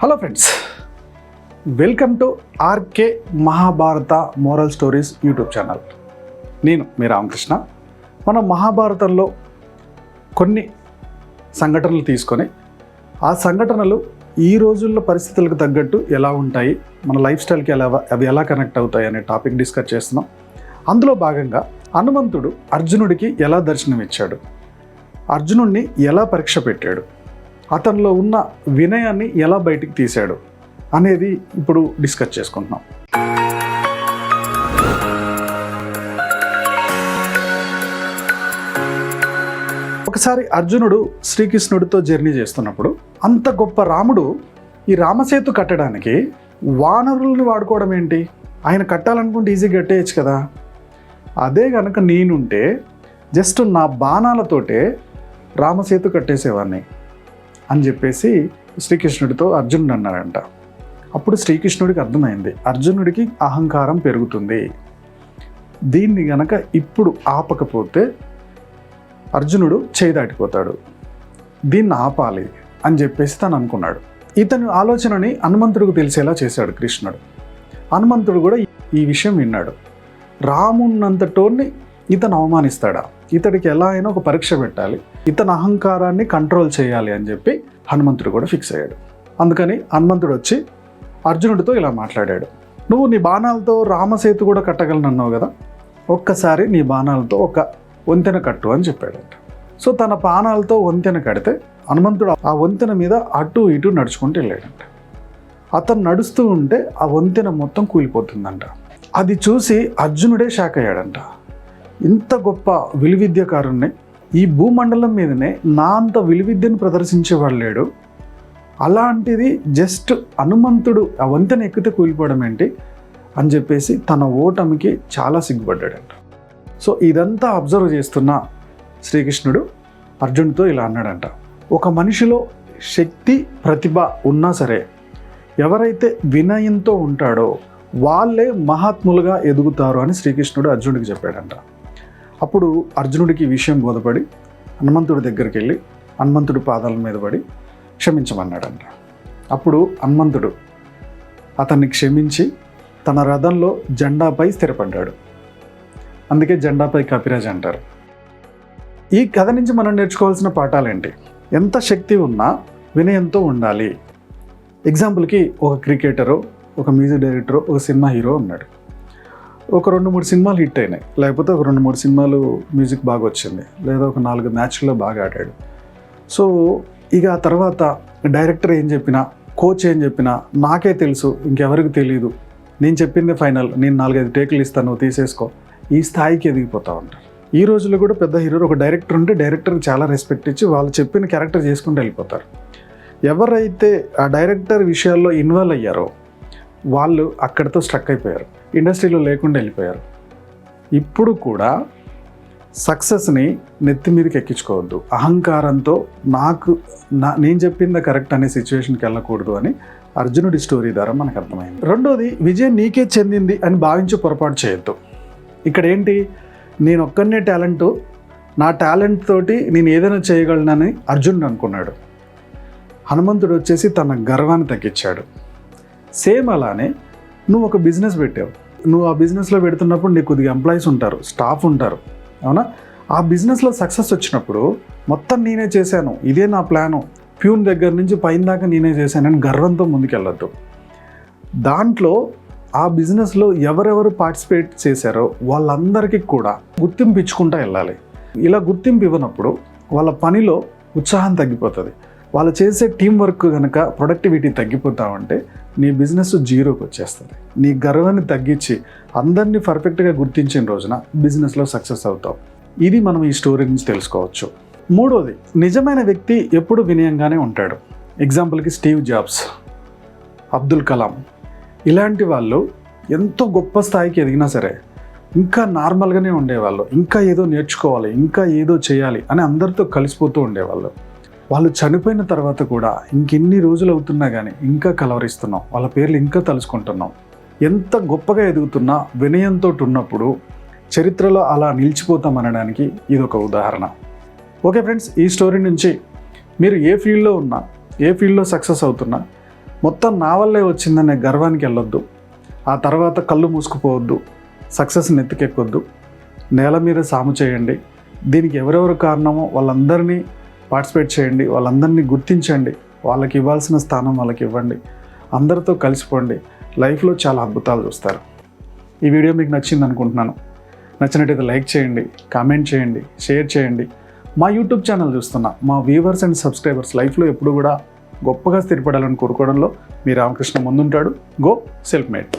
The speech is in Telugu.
Hello friends, welcome to RK Mahabharata moral stories YouTube channel. నేను మీ రామకృష్ణ. మనం మహాభారతంలో కొన్ని సంఘటనలు తీసుకొని ఆ సంఘటనలు ఈ రోజుల్లో పరిస్థితులకు తగ్గట్టు ఎలా ఉంటాయి, మన లైఫ్ స్టైల్కి అవి ఎలా కనెక్ట్ అవుతాయి అనే టాపిక్ డిస్కస్ చేస్తున్నాం. అందులో భాగంగా హనుమంతుడు అర్జునుడికి ఎలా దర్శనం ఇచ్చాడు, అర్జునుడిని ఎలా పరీక్ష పెట్టాడు, అతనిలో ఉన్న వినయాన్ని ఎలా బయటికి తీశాడు అనేది ఇప్పుడు డిస్కస్ చేసుకుంటున్నాం. ఒకసారి అర్జునుడు శ్రీకృష్ణుడితో జర్నీ చేస్తున్నప్పుడు అంత గొప్ప రాముడు ఈ రామసేతు కట్టడానికి వానరుల్ని వాడుకోవడం ఏంటి? ఆయన కట్టాలనుకుంటే ఈజీగా కట్టేయచ్చు కదా. అదే కనుక నేనుంటే జస్ట్ నా బాణాలతోటే రామసేతు కట్టేసేవాడిని అని చెప్పేసి శ్రీకృష్ణుడితో అర్జునుడు అన్నాడంట. అప్పుడు శ్రీకృష్ణుడికి అర్థమైంది, అర్జునుడికి అహంకారం పెరుగుతుంది, దీన్ని గనక ఇప్పుడు ఆపకపోతే అర్జునుడు చేయి దాటిపోతాడు, దీన్ని ఆపాలి అని చెప్పేసి తను అనుకున్నాడు. ఇతని ఆలోచనని హనుమంతుడికి తెలిసేలా చేశాడు కృష్ణుడు. హనుమంతుడు కూడా ఈ విషయం విన్నాడు. రామున్నంతటోని ఇతను అవమానిస్తాడా, ఇతడికి ఎలా అయినా ఒక పరీక్ష పెట్టాలి, ఇతని అహంకారాన్ని కంట్రోల్ చేయాలి అని చెప్పి హనుమంతుడు కూడా ఫిక్స్ అయ్యాడు. అందుకని హనుమంతుడు వచ్చి అర్జునుడితో ఇలా మాట్లాడాడు, నువ్వు నీ బాణాలతో రామసేతు కూడా కట్టగలనన్నావు కదా, ఒక్కసారి నీ బాణాలతో ఒక వంతెన కట్టు అని చెప్పాడంట. సో తన బాణాలతో వంతెన కడితే హనుమంతుడు ఆ వంతెన మీద అటు ఇటు నడుచుకుంటూ వెళ్ళాడంట. అతను నడుస్తూ ఉంటే ఆ వంతెన మొత్తం కూలిపోతుందంట. అది చూసి అర్జునుడే షాక్ అయ్యాడంట. ఇంత గొప్ప విలువిద్యకారుణ్ణి ఈ భూమండలం మీదనే నా అంత విలువిద్యను ప్రదర్శించేవాడు లేడు, అలాంటిది జస్ట్ హనుమంతుడు ఆ వంతెన ఎక్కితే కూలిపోవడం ఏంటి అని చెప్పేసి తన ఓటమికి చాలా సిగ్గుపడ్డాడంట. సో ఇదంతా అబ్జర్వ్ చేస్తున్న శ్రీకృష్ణుడు అర్జునుడితో ఇలా అన్నాడంట, ఒక మనిషిలో శక్తి ప్రతిభ ఉన్నా సరే ఎవరైతే వినయంతో ఉంటాడో వాళ్ళే మహాత్ములుగా ఎదుగుతారు అని శ్రీకృష్ణుడు అర్జునుడికి చెప్పాడంట. అప్పుడు అర్జునుడికి ఈ విషయం బోధపడి హనుమంతుడి దగ్గరికి వెళ్ళి హనుమంతుడి పాదాల మీద పడి క్షమించమన్నాడంట. అప్పుడు హనుమంతుడు అతన్ని క్షమించి తన రథంలో జెండాపై స్థిరపడ్డాడు. అందుకే జెండాపై కపిరాజ్ అంటారు. ఈ కథ నుంచి మనం నేర్చుకోవాల్సిన పాఠాలేంటి? ఎంత శక్తి ఉన్నా వినయంతో ఉండాలి. ఎగ్జాంపుల్కి ఒక క్రికెటరు, ఒక మ్యూజిక్ డైరెక్టరు, ఒక సినిమా హీరో ఉన్నాడు. ఒక 2-3 సినిమాలు హిట్ అయినాయి, లేకపోతే ఒక 2-3 సినిమాలు మ్యూజిక్ బాగా వచ్చింది, లేదా ఒక 4 మ్యాచ్ల్లో బాగా ఆడాడు. సో ఇక ఆ తర్వాత డైరెక్టర్ ఏం చెప్పినా, కోచ్ ఏం చెప్పినా నాకే తెలుసు, ఇంకెవరికి తెలియదు, నేను చెప్పింది ఫైనల్, నేను 4-5 టేకులు ఇస్తాను, నువ్వు తీసేసుకో, ఈ స్థాయికి ఎదిగిపోతా ఉంటారు. ఈ రోజుల్లో కూడా పెద్ద హీరోలు ఒక డైరెక్టర్ ఉంటే డైరెక్టర్కి చాలా రెస్పెక్ట్ ఇచ్చి వాళ్ళు చెప్పిన క్యారెక్టర్ చేసుకుంటూ వెళ్ళిపోతారు. ఎవరైతే ఆ డైరెక్టర్ విషయాల్లో ఇన్వాల్వ్ అయ్యారో వాళ్ళు అక్కడితో స్ట్రక్ అయిపోయారు, ఇండస్ట్రీలో లేకుండా వెళ్ళిపోయారు. ఇప్పుడు కూడా సక్సెస్ని నెత్తి మీదకి ఎక్కించుకోవద్దు, అహంకారంతో నేను చెప్పింది కరెక్ట్ అనే సిచ్యువేషన్కి వెళ్ళకూడదు అని అర్జునుడి స్టోరీ ద్వారా మనకు అర్థమైంది. రెండోది, విజయం నీకే చెందింది అని భావించి పొరపాటు చేయొద్దు. ఇక్కడ ఏంటి, నేను ఒక్కనే టాలెంటు, నా టాలెంట్ తోటి నేను ఏదైనా చేయగలనని అర్జునుడు అనుకున్నాడు. హనుమంతుడు వచ్చేసి తన గర్వాన్ని తగ్గించాడు. సేమ్ అలానే నువ్వు ఒక బిజినెస్ పెట్టావు, నువ్వు ఆ బిజినెస్లో పెడుతున్నప్పుడు నీకు కొద్దిగా ఎంప్లాయీస్ ఉంటారు, స్టాఫ్ ఉంటారు, అవునా? ఆ బిజినెస్లో సక్సెస్ వచ్చినప్పుడు మొత్తం నేనే చేశాను, ఇదే నా ప్లాను, ప్యూన్ దగ్గర నుంచి పైన దాకా నేనే చేశానని గర్వంతో ముందుకెళ్ళొద్దు. దాంట్లో ఆ బిజినెస్లో ఎవరెవరు పార్టిసిపేట్ చేశారో వాళ్ళందరికీ కూడా గుర్తింపు ఇచ్చుకుంటూ వెళ్ళాలి. ఇలా గుర్తింపు ఇవ్వనప్పుడు వాళ్ళ పనిలో ఉత్సాహం తగ్గిపోతుంది. వాళ్ళు చేసే టీం వర్క్ కనుక ప్రొడక్టివిటీ తగ్గిపోతా ఉంటే నీ బిజినెస్ జీరోకి వచ్చేస్తుంది. నీ గర్వాన్ని తగ్గించి అందరినీ పర్ఫెక్ట్గా గుర్తించిన రోజున బిజినెస్లో సక్సెస్ అవుతావు. ఇది మనం ఈ స్టోరీ నుంచి తెలుసుకోవచ్చు. మూడోది, నిజమైన వ్యక్తి ఎప్పుడు వినయంగానే ఉంటాడు. ఎగ్జాంపుల్కి స్టీవ్ జాబ్స్, అబ్దుల్ కలాం, ఇలాంటి వాళ్ళు ఎంతో గొప్ప స్థాయికి ఎదిగినా సరే ఇంకా నార్మల్గానే ఉండేవాళ్ళు, ఇంకా ఏదో నేర్చుకోవాలి, ఇంకా ఏదో చేయాలి అని అందరితో కలిసిపోతూ ఉండేవాళ్ళు. వాళ్ళు చనిపోయిన తర్వాత కూడా ఇంకెన్ని రోజులు అవుతున్నా కానీ ఇంకా కలవరిస్తున్నాం, వాళ్ళ పేర్లు ఇంకా తలుచుకుంటున్నాం. ఎంత గొప్పగా ఎదుగుతున్నా వినయంతో ఉన్నప్పుడు చరిత్రలో అలా నిలిచిపోతామనడానికి ఇది ఒక ఉదాహరణ. ఓకే ఫ్రెండ్స్, ఈ స్టోరీ నుంచి మీరు ఏ ఫీల్డ్లో ఉన్నా, ఏ ఫీల్డ్లో సక్సెస్ అవుతున్నా మొత్తం నా వల్లే వచ్చిందనే గర్వానికి వెళ్ళొద్దు. ఆ తర్వాత కళ్ళు మూసుకుపోవద్దు, సక్సెస్ నెత్తికెక్కొద్దు, నేల మీద సాము చేయండి. దీనికి ఎవరెవరు కారణమో వాళ్ళందరినీ పార్టిసిపేట్ చేయండి, వాళ్ళందరినీ గుర్తించండి, వాళ్ళకి ఇవ్వాల్సిన స్థానం వాళ్ళకి ఇవ్వండి, అందరితో కలిసిపోండి. లైఫ్లో చాలా అద్భుతాలు చూస్తారు. ఈ వీడియో మీకు నచ్చింది అనుకుంటున్నాను. నచ్చినట్టయితే లైక్ చేయండి, కామెంట్ చేయండి, షేర్ చేయండి. మా యూట్యూబ్ ఛానల్ చూస్తున్న మా వ్యూవర్స్ అండ్ సబ్స్క్రైబర్స్ లైఫ్లో ఎప్పుడు కూడా గొప్పగా స్థిరపడాలని కోరుకోవడంలో మీ రామకృష్ణ ముందుంటాడు. Go self made.